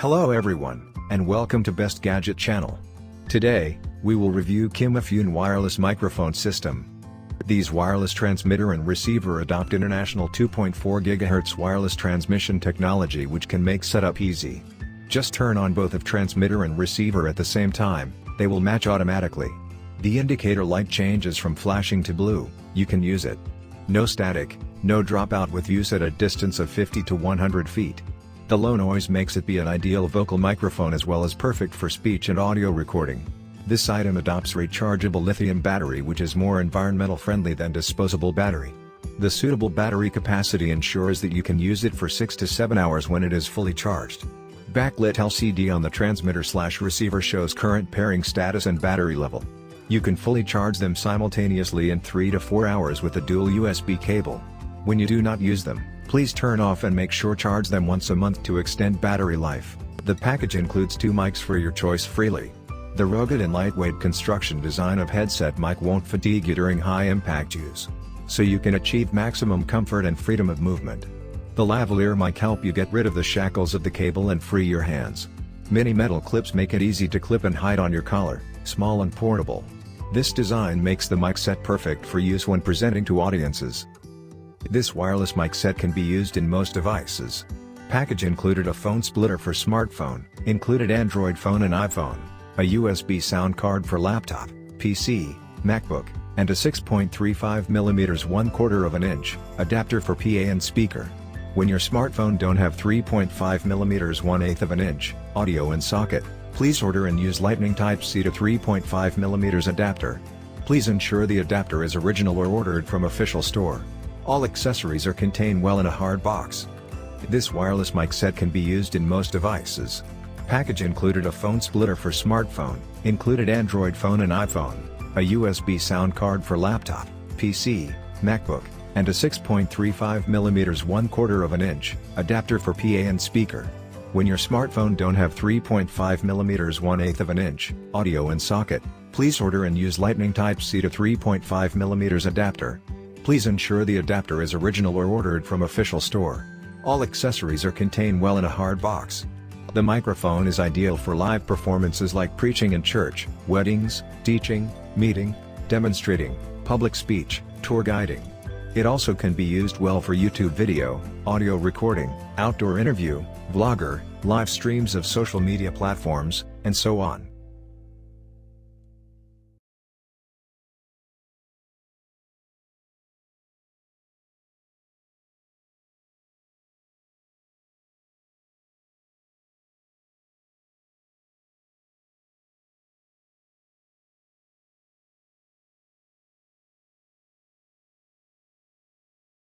Hello everyone, and welcome to Best Gadget channel. Today, we will review KIMAFUN wireless microphone system. These wireless transmitter and receiver adopt international 2.4 GHz wireless transmission technology, which can make setup easy. Just turn on both of transmitter and receiver at the same time, they will match automatically. The indicator light changes from flashing to blue, you can use it. No static, no dropout with use at a distance of 50 to 100 feet. The low noise makes it be an ideal vocal microphone as well as perfect for speech and audio recording. This item adopts rechargeable lithium battery, which is more environmental friendly than disposable battery. The suitable battery capacity ensures that you can use it for 6 to 7 hours when it is fully charged. Backlit LCD on the transmitter/receiver shows current pairing status and battery level. You can fully charge them simultaneously in 3 to 4 hours with a dual USB cable. When you do not use them, please turn off and make sure charge them once a month to extend battery life. The package includes 2 mics for your choice freely. The rugged and lightweight construction design of headset mic won't fatigue you during high impact use. So you can achieve maximum comfort and freedom of movement. The Lavalier mic help you get rid of the shackles of the cable and free your hands. Mini metal clips make it easy to clip and hide on your collar, small and portable. This design makes the mic set perfect for use when presenting to audiences. This wireless mic set can be used in most devices. Package included a phone splitter for smartphone, included Android phone and iPhone, a USB sound card for laptop, PC, MacBook, and a 6.35mm 1/4 inch adapter for PA and speaker. When your smartphone don't have 3.5mm 1/8 inch audio and socket, please order and use Lightning Type-C to 3.5mm adapter. Please ensure the adapter is original or ordered from official store. All accessories are contained well in a hard box. This wireless mic set can be used in most devices. Package included a phone splitter for smartphone, included Android phone and iPhone, a USB sound card for laptop, PC, MacBook, and a 6.35mm 1/4 inch adapter for PA and speaker. When your smartphone don't have 3.5mm 1/8 inch audio and socket, please order and use Lightning Type-C to 3.5mm adapter. Please ensure the adapter is original or ordered from official store. All accessories are contained well in a hard box. The microphone is ideal for live performances like preaching in church, weddings, teaching, meeting, demonstrating, public speech, tour guiding. It also can be used well for YouTube video, audio recording, outdoor interview, vlogger, live streams of social media platforms, and so on.